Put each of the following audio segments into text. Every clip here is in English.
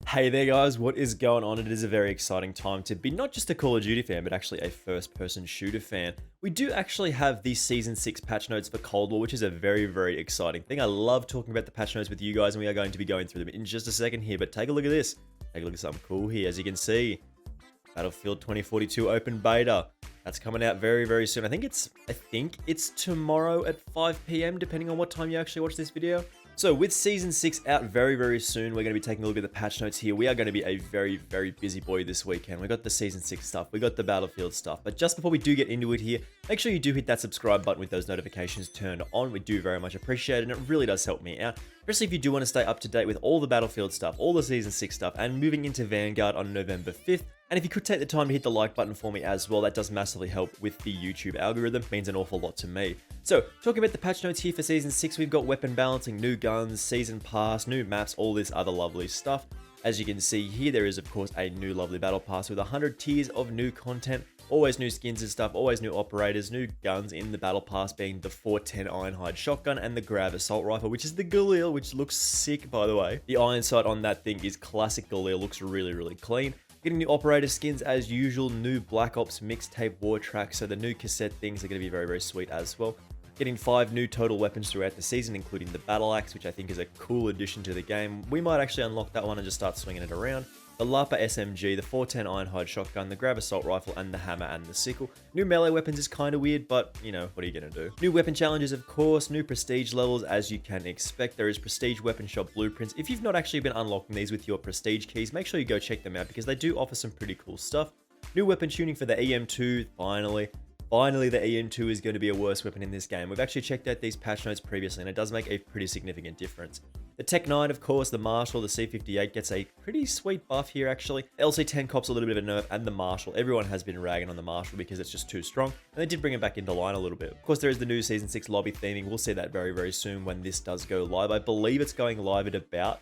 Hey there guys, what is going on? It is a very exciting time to be not just a Call of Duty fan, but actually a first-person shooter fan. We do actually have the Season 6 patch notes for Cold War, which is a very, very exciting thing. I love talking about the patch notes with you guys, and we are going to be going through them in just a second here, but take a look at this. Take a look at something cool here. As you can see, Battlefield 2042 open beta. That's coming out very, very soon. I think it's tomorrow at 5 PM, depending on what time you actually watch this video. So with Season 6 out very, very soon, we're going to be taking a look at the patch notes here. We are going to be a very, very busy boy this weekend. We got the Season 6 stuff, we got the Battlefield stuff. But just before we do get into it here, make sure you do hit that subscribe button with those notifications turned on. We do very much appreciate it, and it really does help me out. Especially if you do want to stay up to date with all the Battlefield stuff, all the Season 6 stuff, and moving into Vanguard on November 5th. And if you could take the time to hit the like button for me as well, that does massively help with the YouTube algorithm. It means an awful lot to me. So, talking about the patch notes here for Season 6, we've got weapon balancing, new guns, season pass, new maps, all this other lovely stuff. As you can see here, there is of course a new lovely battle pass with 100 tiers of new content, always new skins and stuff, always new operators, new guns in the battle pass being the 410 Ironside Shotgun and the Grav Assault Rifle, which is the Galil, which looks sick by the way. The Ironside on that thing is classic Galil, looks really, really clean. Getting new operator skins as usual, new Black Ops mixtape war tracks, so the new cassette things are going to be very, very sweet as well. Getting 5 new total weapons throughout the season, including the Battle Axe, which I think is a cool addition to the game. We might actually unlock that one and just start swinging it around. The Lapa SMG, the 410 Ironhide Shotgun, the Grav Assault Rifle, and the Hammer and the Sickle. New melee weapons is kind of weird, but, you know, what are you going to do? New weapon challenges, of course, new prestige levels, as you can expect. There is prestige weapon shop blueprints. If you've not actually been unlocking these with your prestige keys, make sure you go check them out, because they do offer some pretty cool stuff. New weapon tuning for the EM2, finally. Finally, the EM2 is going to be a worse weapon in this game. We've actually checked out these patch notes previously, and it does make a pretty significant difference. The Tec-9, of course, the Marshal, the C58 gets a pretty sweet buff here, actually. LC10 cops a little bit of a nerf, and the Marshal. Everyone has been ragging on the Marshal because it's just too strong, and they did bring it back into line a little bit. Of course, there is the new Season 6 lobby theming. We'll see that very, very soon when this does go live. I believe it's going live at about...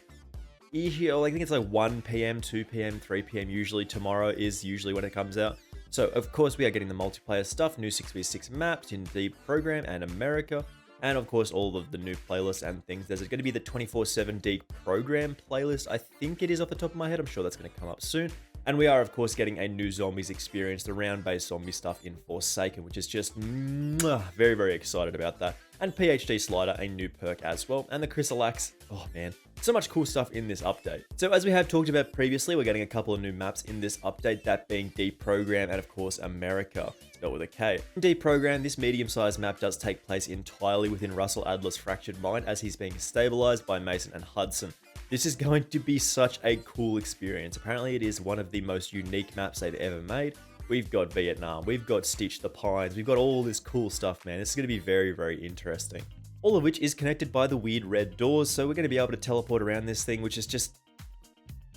I think it's like 1 PM, 2 PM, 3 PM usually. Tomorrow is usually when it comes out. So, of course, we are getting the multiplayer stuff, new 6v6 maps in the program and America, and of course, all of the new playlists and things. There's going to be the 24/7 Deep program playlist. I think it is off the top of my head. I'm sure that's going to come up soon. And we are, of course, getting a new zombies experience, the round-based zombie stuff in Forsaken, which is just very, very excited about that. And PhD Slider, a new perk as well. And the Chrysalax, oh man, so much cool stuff in this update. So as we have talked about previously, we're getting a couple of new maps in this update, that being Deep Program and of course America, spelled with a K. In Deep Program, this medium-sized map does take place entirely within Russell Adler's fractured mind as he's being stabilized by Mason and Hudson. This is going to be such a cool experience. Apparently it is one of the most unique maps they've ever made. We've got Vietnam, we've got Stitch the Pines, we've got all this cool stuff, man. This is going to be very, very interesting. All of which is connected by the weird red doors, so we're going to be able to teleport around this thing, which is just...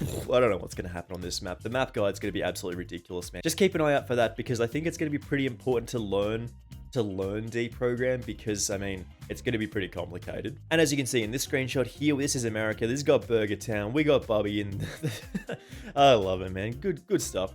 I don't know what's going to happen on this map. The map guide's going to be absolutely ridiculous, man. Just keep an eye out for that, because I think it's going to be pretty important to learn deprogram, because I mean it's going to be pretty complicated. And as you can see in this screenshot here, this is America, this has got Burger Town, we got Bubby, and I love it, man. Good stuff.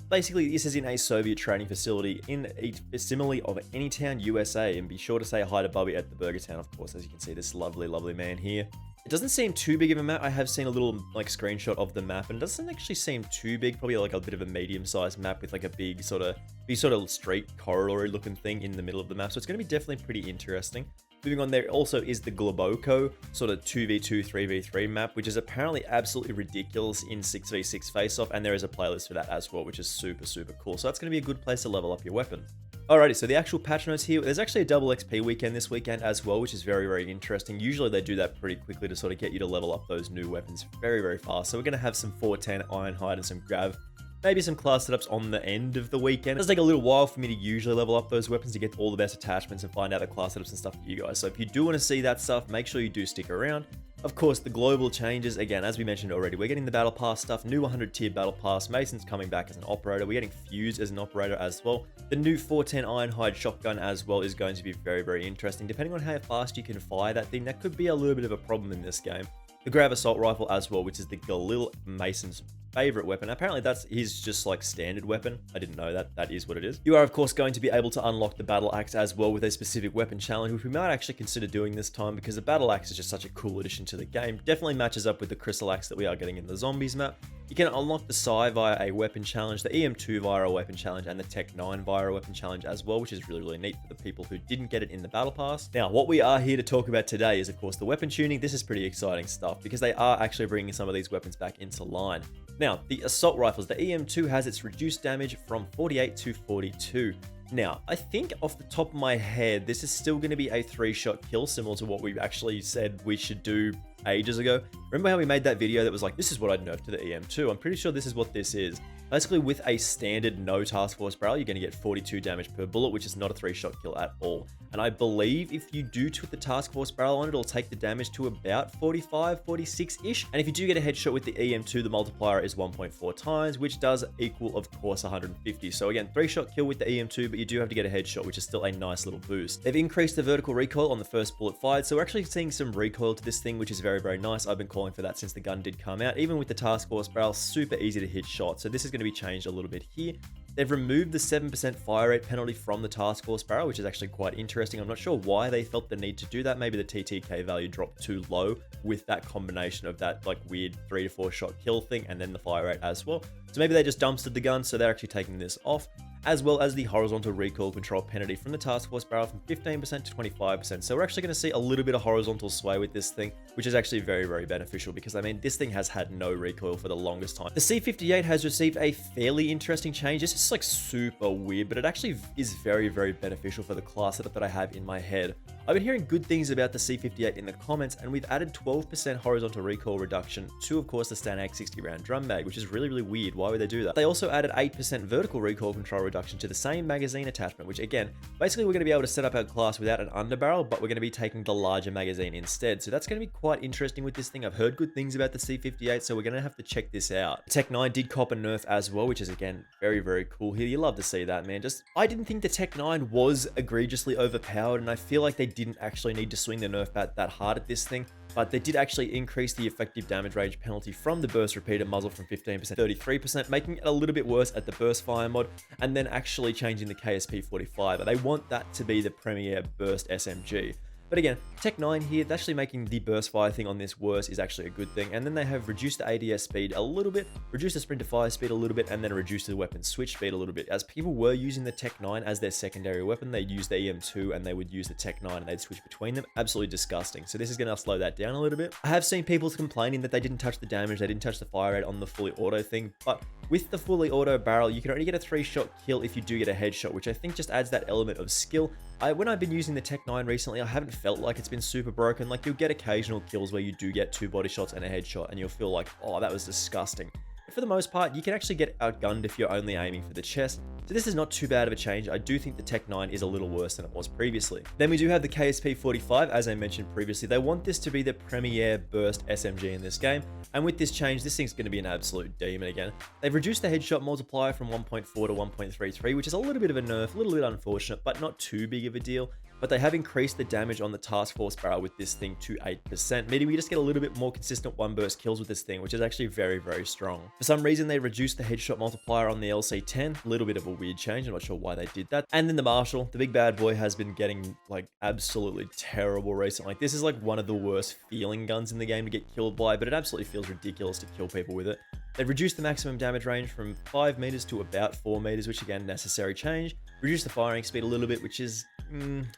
Basically, this is in a Soviet training facility in a facsimile of Anytown, USA, and be sure to say hi to Bubby at the Burger Town, of course. As you can see, this lovely, lovely man here. It doesn't seem too big of a map. I have seen a little like screenshot of the map, and it doesn't actually seem too big. Probably like a bit of a medium-sized map with like a big sort of street corridor looking thing in the middle of the map. So it's going to be definitely pretty interesting. Moving on, there also is the Globoko sort of 2v2, 3v3 map, which is apparently absolutely ridiculous in 6v6 face-off, and there is a playlist for that as well, which is super, super cool. So that's going to be a good place to level up your weapon. Alrighty, so the actual patch notes here, there's actually a double XP weekend this weekend as well, which is very, very interesting. Usually they do that pretty quickly to sort of get you to level up those new weapons very, very fast. So we're going to have some 410 Ironhide and some Grav, maybe some class setups on the end of the weekend. It does take a little while for me to usually level up those weapons to get all the best attachments and find out the class setups and stuff for you guys. So if you do want to see that stuff, make sure you do stick around. Of course, the global changes, again, as we mentioned already, we're getting the Battle Pass stuff, new 100 tier Battle Pass, Mason's coming back as an operator, we're getting Fuse as an operator as well. The new 410 Ironhide Shotgun as well is going to be very, very interesting. Depending on how fast you can fire that thing, that could be a little bit of a problem in this game. The Grav Assault Rifle as well, which is the Galil Mason's favorite weapon. Apparently that's his just like standard weapon. I didn't know that. That is what it is. You are of course going to be able to unlock the battle axe as well with a specific weapon challenge, which we might actually consider doing this time because the battle axe is just such a cool addition to the game. Definitely matches up with the crystal axe that we are getting in the zombies map. You can unlock the Psy via a weapon challenge, the EM2 via a weapon challenge, and the Tec-9 via a weapon challenge as well, which is really, really neat for the people who didn't get it in the battle pass. Now, what we are here to talk about today is, of course, the weapon tuning. This is pretty exciting stuff because they are actually bringing some of these weapons back into line. Now, the assault rifles, the EM2 has its reduced damage from 48 to 42. Now, I think off the top of my head, this is still going to be a 3-shot kill, similar to what we actually said we should do ages ago. Remember how we made that video that was like, this is what I'd nerf to the EM2? I'm pretty sure this is what this is. Basically, with a standard no task force barrel, you're going to get 42 damage per bullet, which is not a 3-shot kill at all. And I believe if you do put the task force barrel on it, it'll take the damage to about 45, 46-ish. And if you do get a headshot with the EM2, the multiplier is 1.4 times, which does equal, of course, 150. So again, 3-shot kill with the EM2, but you do have to get a headshot, which is still a nice little boost. They've increased the vertical recoil on the first bullet fired, so we're actually seeing some recoil to this thing, which is very, very nice. I've been calling for that since the gun did come out. Even with the task force barrel, super easy to hit shots. So this is going to be changed a little bit here. They've removed the 7% fire rate penalty from the task force barrel, which is actually quite interesting. I'm not sure why they felt the need to do that. Maybe the TTK value dropped too low with that combination of that like weird 3 to 4 shot kill thing and then the fire rate as well. So maybe they just dumpstered the gun, so they're actually taking this off, as well as the horizontal recoil control penalty from the task force barrel from 15% to 25%. So we're actually going to see a little bit of horizontal sway with this thing, which is actually very, very beneficial because I mean, this thing has had no recoil for the longest time. The C58 has received a fairly interesting change. This is like super weird, but it actually is very, very beneficial for the class setup that I have in my head. I've been hearing good things about the C58 in the comments, and we've added 12% horizontal recoil reduction to, of course, the STANAG 60 round drum mag, which is really, really weird. Why would they do that? They also added 8% vertical recoil control reduction to the same magazine attachment, which again, basically we're going to be able to set up our class without an underbarrel, but we're going to be taking the larger magazine instead. So that's going to be quite interesting with this thing. I've heard good things about the C58, so we're going to have to check this out. Tec-9 did cop a nerf as well, which is again, very, very cool here. You love to see that, man. I didn't think the Tec-9 was egregiously overpowered, and I feel like they didn't actually need to swing the nerf bat that hard at this thing, but they did actually increase the effective damage range penalty from the burst repeater muzzle from 15% to 33%, making it a little bit worse at the burst fire mod, and then actually changing the KSP 45. They want that to be the premier burst SMG. But again, Tec-9 here, actually making the burst fire thing on this worse is actually a good thing. And then they have reduced the ADS speed a little bit, reduced the sprint to fire speed a little bit, and then reduced the weapon switch speed a little bit. As people were using the Tec-9 as their secondary weapon, they'd use the EM2 and they would use the Tec-9 and they'd switch between them. Absolutely disgusting. So this is going to slow that down a little bit. I have seen people complaining that they didn't touch the damage, they didn't touch the fire rate on the fully auto thing, but with the fully auto barrel, you can only get a 3-shot kill if you do get a headshot, which I think just adds that element of skill. When I've been using the Tec-9 recently, I haven't felt like it's been super broken. Like, you'll get occasional kills where you do get 2 body shots and a headshot, and you'll feel like, oh, that was disgusting. But for the most part, you can actually get outgunned if you're only aiming for the chest. So this is not too bad of a change. I do think the Tec-9 is a little worse than it was previously. Then we do have the KSP 45, as I mentioned previously. They want this to be the premier burst SMG in this game. And with this change, this thing's going to be an absolute demon again. They've reduced the headshot multiplier from 1.4 to 1.33, which is a little bit of a nerf, a little bit unfortunate, but not too big of a deal. But they have increased the damage on the task force barrel with this thing to 8%, meaning we just get a little bit more consistent one burst kills with this thing, which is actually very, very strong. For some reason, they reduced the headshot multiplier on the LC10, a little bit of a weird change, I'm not sure why they did that. And then the Marshal, the big bad boy, has been getting like absolutely terrible recently. Like, this is like one of the worst feeling guns in the game to get killed by, but it absolutely feels ridiculous to kill people with it. They've reduced the maximum damage range from 5 meters to about 4 meters, which again, necessary change. Reduced the firing speed a little bit, which is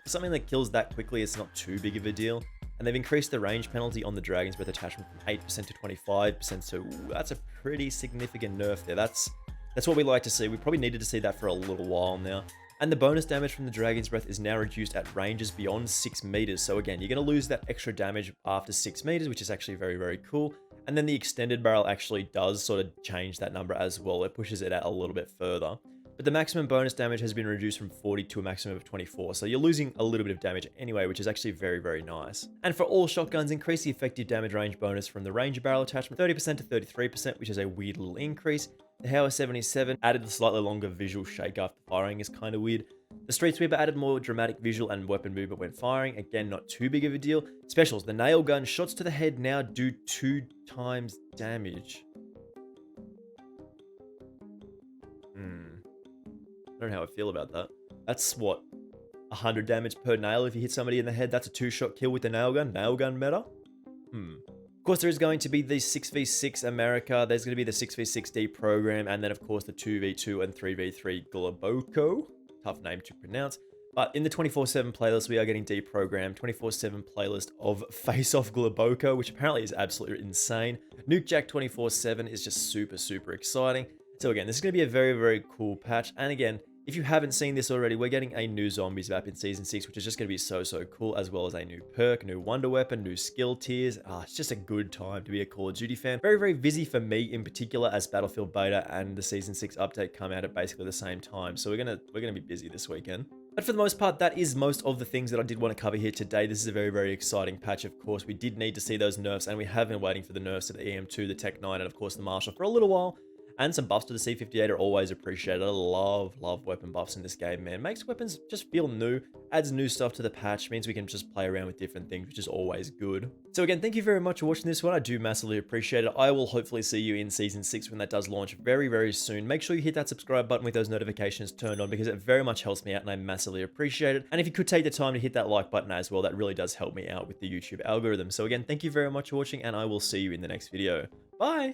something that kills that quickly, it's not too big of a deal. And they've increased the range penalty on the Dragon's Breath attachment from 8% to 25%, so that's a pretty significant nerf there. That's what we like to see. We probably needed to see that for a little while now. And the bonus damage from the Dragon's Breath is now reduced at ranges beyond 6 meters. So again, you're going to lose that extra damage after 6 meters, which is actually very, very cool. And then the extended barrel actually does sort of change that number as well. It pushes it out a little bit further. But the maximum bonus damage has been reduced from 40 to a maximum of 24, so you're losing a little bit of damage anyway, which is actually very, very nice. And for all shotguns, increase the effective damage range bonus from the Ranger barrel attachment 30% to 33%, which is a weird little increase. The Hauer 77 added a slightly longer visual shake after firing, is kind of weird. The Street Sweeper added more dramatic visual and weapon movement when firing, again not too big of a deal. Specials, the nail gun, shots to the head now do 2 times damage. don't know how I feel about that. That's what, 100 damage per nail if you hit somebody in the head. That's a 2-shot kill with the nail gun. Nail gun meta? Of course, there is going to be the 6v6 America. There's going to be the 6v6 program. And then, of course, the 2v2 and 3v3 Globoko. Tough name to pronounce. But in the 24/7 playlist, we are getting deprogrammed. 24/7 playlist of Face Off Globoko, which apparently is absolutely insane. Nuke Jack 24/7 is just super, super exciting. So again, this is going to be a very, very cool patch. And again, if you haven't seen this already, we're getting a new zombies map in Season 6, which is just going to be so, so cool, as well as a new perk, new wonder weapon, new skill tiers. It's just a good time to be a Call of Duty fan. Very, very busy for me in particular, as Battlefield Beta and the Season 6 update come out at basically the same time. So we're gonna be busy this weekend. But for the most part, that is most of the things that I did want to cover here today. This is a very, very exciting patch, of course. We did need to see those nerfs, and we have been waiting for the nerfs to the EM2, the Tec-9, and of course the Marshal for a little while. And some buffs to the C58 are always appreciated. I love weapon buffs in this game, man. Makes weapons just feel new, adds new stuff to the patch, means we can just play around with different things, which is always good. So again, thank you very much for watching this one. I do massively appreciate it. I will hopefully see you in Season 6 when that does launch very, very soon. Make sure you hit that subscribe button with those notifications turned on, because it very much helps me out and I massively appreciate it. And if you could take the time to hit that like button as well, that really does help me out with the YouTube algorithm. So again, thank you very much for watching, and I will see you in the next video. Bye!